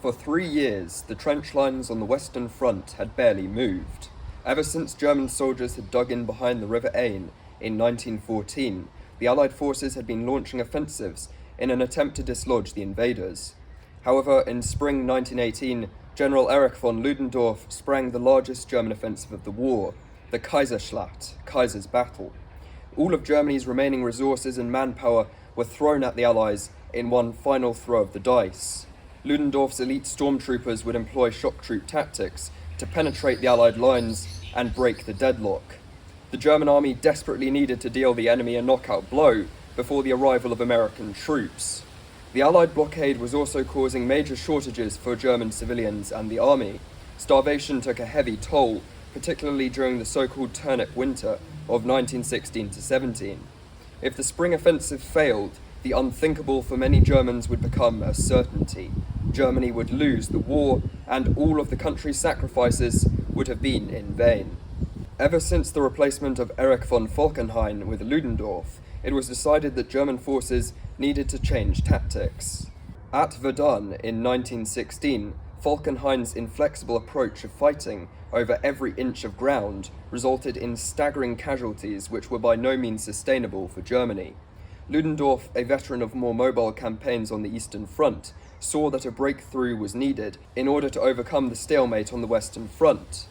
For 3 years, the trench lines on the Western Front had barely moved. Ever since German soldiers had dug in behind the River Ain in 1914, the Allied forces had been launching offensives in an attempt to dislodge the invaders. However, in spring 1918, General Erich von Ludendorff sprang the largest German offensive of the war, the Kaiserschlacht, Kaiser's Battle. All of Germany's remaining resources and manpower were thrown at the Allies in one final throw of the dice. Ludendorff's elite stormtroopers would employ shock troop tactics to penetrate the Allied lines and break the deadlock. The German army desperately needed to deal the enemy a knockout blow before the arrival of American troops. The Allied blockade was also causing major shortages for German civilians and the army. Starvation took a heavy toll, particularly during the so-called turnip winter of 1916-17. If the spring offensive failed, the unthinkable for many Germans would become a certainty. Germany would lose the war, and all of the country's sacrifices would have been in vain. Ever since the replacement of Erich von Falkenhayn with Ludendorff, it was decided that German forces needed to change tactics. At Verdun in 1916, Falkenhayn's inflexible approach of fighting over every inch of ground resulted in staggering casualties which were by no means sustainable for Germany. Ludendorff, a veteran of more mobile campaigns on the Eastern Front, saw that a breakthrough was needed in order to overcome the stalemate on the Western Front.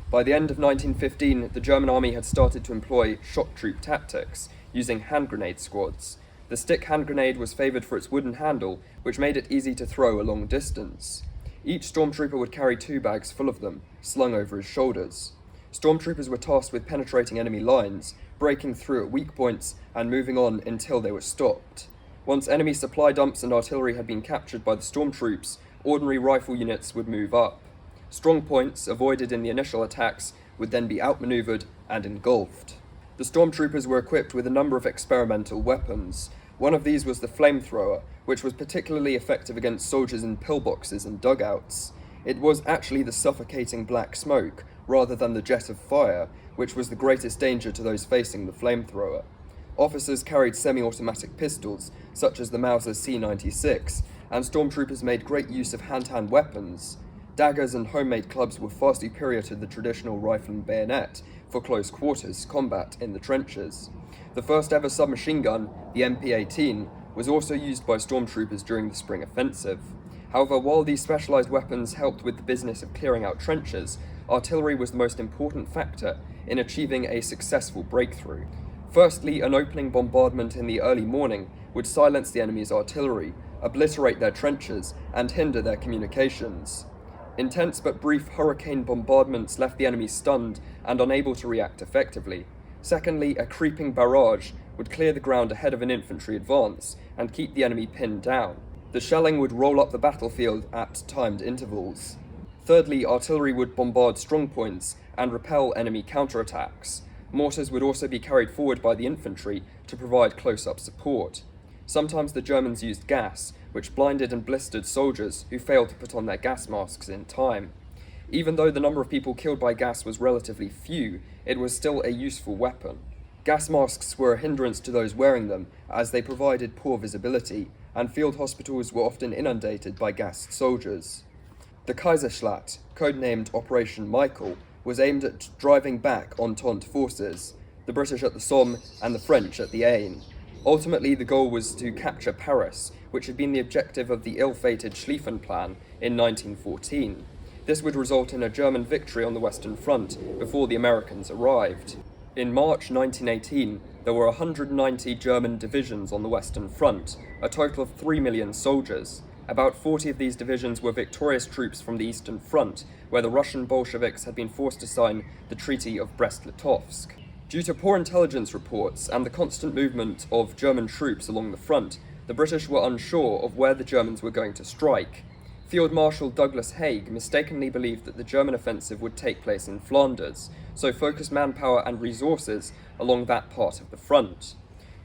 By the end of 1915, the German army had started to employ shock troop tactics, using hand grenade squads. The stick hand grenade was favoured for its wooden handle, which made it easy to throw a long distance. Each stormtrooper would carry 2 bags full of them, slung over his shoulders. Stormtroopers were tasked with penetrating enemy lines, breaking through at weak points, and moving on until they were stopped. Once enemy supply dumps and artillery had been captured by the stormtroops, ordinary rifle units would move up. Strong points, avoided in the initial attacks, would then be outmaneuvered and engulfed. The stormtroopers were equipped with a number of experimental weapons. One of these was the flamethrower, which was particularly effective against soldiers in pillboxes and dugouts. It was actually the suffocating black smoke, rather than the jet of fire, which was the greatest danger to those facing the flamethrower. Officers carried semi-automatic pistols, such as the Mauser C-96, and stormtroopers made great use of hand-to-hand weapons. Daggers and homemade clubs were far superior to the traditional rifle and bayonet for close quarters combat in the trenches. The first ever submachine gun, the MP-18, was also used by stormtroopers during the spring offensive. However, while these specialized weapons helped with the business of clearing out trenches, artillery was the most important factor in achieving a successful breakthrough. Firstly, an opening bombardment in the early morning would silence the enemy's artillery, obliterate their trenches, and hinder their communications. Intense but brief hurricane bombardments left the enemy stunned and unable to react effectively. Secondly, a creeping barrage would clear the ground ahead of an infantry advance and keep the enemy pinned down. The shelling would roll up the battlefield at timed intervals. Thirdly, artillery would bombard strongpoints and repel enemy counterattacks. Mortars would also be carried forward by the infantry to provide close-up support. Sometimes the Germans used gas, which blinded and blistered soldiers who failed to put on their gas masks in time. Even though the number of people killed by gas was relatively few, it was still a useful weapon. Gas masks were a hindrance to those wearing them, as they provided poor visibility, and field hospitals were often inundated by gassed soldiers. The Kaiserschlacht, codenamed Operation Michael, was aimed at driving back Entente forces, the British at the Somme and the French at the Aisne. Ultimately, the goal was to capture Paris, which had been the objective of the ill-fated Schlieffen Plan in 1914. This would result in a German victory on the Western Front before the Americans arrived. In March 1918, there were 190 German divisions on the Western Front, a total of 3 million soldiers. About 40 of these divisions were victorious troops from the Eastern Front, where the Russian Bolsheviks had been forced to sign the Treaty of Brest-Litovsk. Due to poor intelligence reports and the constant movement of German troops along the front, the British were unsure of where the Germans were going to strike. Field Marshal Douglas Haig mistakenly believed that the German offensive would take place in Flanders, so focused manpower and resources along that part of the front.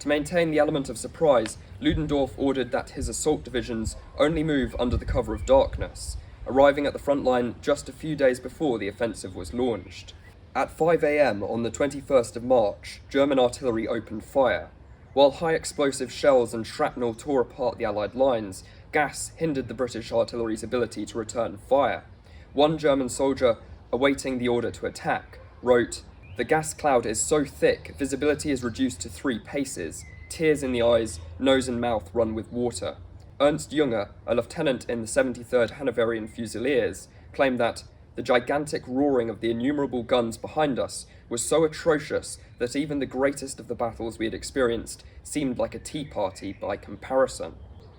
To maintain the element of surprise, Ludendorff ordered that his assault divisions only move under the cover of darkness, arriving at the front line just a few days before the offensive was launched. At 5 a.m. on the 21st of March, German artillery opened fire. While high explosive shells and shrapnel tore apart the Allied lines, gas hindered the British artillery's ability to return fire. One German soldier, awaiting the order to attack, wrote, "The gas cloud is so thick, visibility is reduced to 3 paces. Tears in the eyes, nose and mouth run with water." Ernst Yünger, a lieutenant in the 73rd Hanoverian Fusiliers, claimed that the gigantic roaring of the innumerable guns behind us was so atrocious that even the greatest of the battles we had experienced seemed like a tea party by comparison.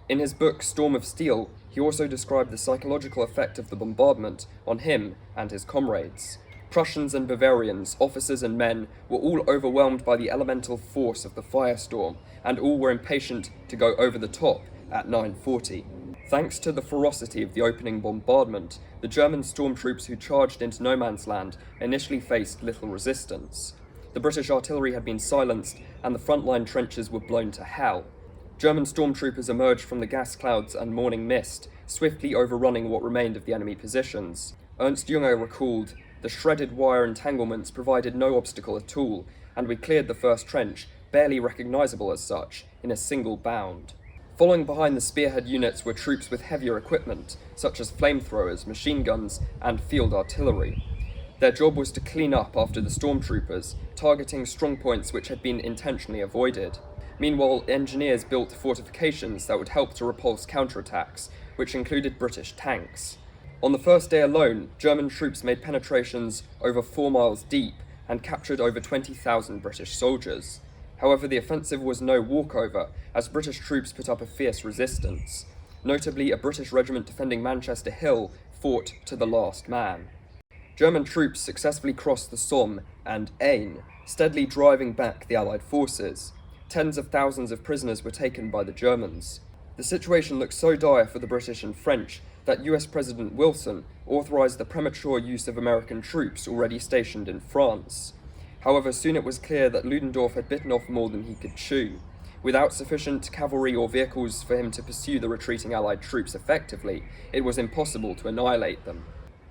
In his book Storm of Steel, he also described the psychological effect of the bombardment on him and his comrades. Prussians and Bavarians, officers and men, were all overwhelmed by the elemental force of the firestorm, and all were impatient to go over the top at 9:40. Thanks to the ferocity of the opening bombardment, the German stormtroops who charged into no man's land initially faced little resistance. The British artillery had been silenced, and the frontline trenches were blown to hell. German stormtroopers emerged from the gas clouds and morning mist, swiftly overrunning what remained of the enemy positions. Ernst Yünger recalled, "The shredded wire entanglements provided no obstacle at all, and we cleared the first trench, barely recognizable as such, in a single bound." Following behind the spearhead units were troops with heavier equipment, such as flamethrowers, machine guns, and field artillery. Their job was to clean up after the stormtroopers, targeting strongpoints which had been intentionally avoided. Meanwhile, engineers built fortifications that would help to repulse counterattacks, which included British tanks. On the first day alone, German troops made penetrations over 4 miles deep and captured over 20,000 British soldiers. However, the offensive was no walkover, as British troops put up a fierce resistance. Notably, a British regiment defending Manchester Hill fought to the last man. German troops successfully crossed the Somme and Aisne, steadily driving back the Allied forces. Tens of thousands of prisoners were taken by the Germans. The situation looked so dire for the British and French that US President Wilson authorized the premature use of American troops already stationed in France. However, soon it was clear that Ludendorff had bitten off more than he could chew. Without sufficient cavalry or vehicles for him to pursue the retreating Allied troops effectively, it was impossible to annihilate them.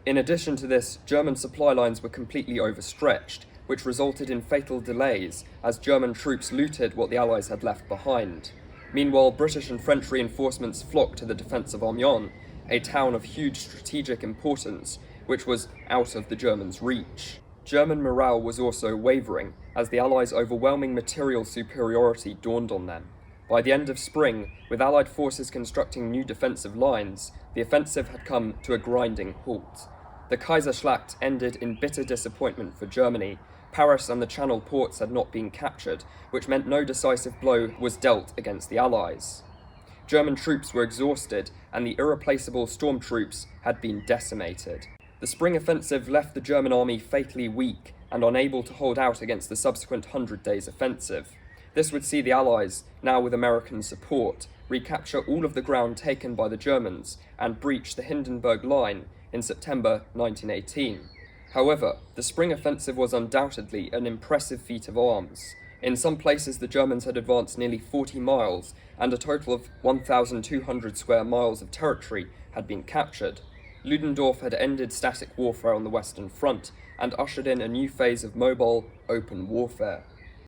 In addition to this, German supply lines were completely overstretched, which resulted in fatal delays as German troops looted what the Allies had left behind. Meanwhile, British and French reinforcements flocked to the defence of Amiens, a town of huge strategic importance, which was out of the Germans' reach. German morale was also wavering, as the Allies' overwhelming material superiority dawned on them. By the end of spring, with Allied forces constructing new defensive lines, the offensive had come to a grinding halt. The Kaiserschlacht ended in bitter disappointment for Germany. Paris and the Channel ports had not been captured, which meant no decisive blow was dealt against the Allies. German troops were exhausted, and the irreplaceable stormtroops had been decimated. The spring offensive left the German army fatally weak and unable to hold out against the subsequent 100 Days offensive. This would see the Allies, now with American support, recapture all of the ground taken by the Germans and breach the Hindenburg Line in September 1918. However, the spring offensive was undoubtedly an impressive feat of arms. In some places, the Germans had advanced nearly 40 miles, and a total of 1,200 square miles of territory had been captured. Ludendorff had ended static warfare on the Western Front and ushered in a new phase of mobile, open warfare.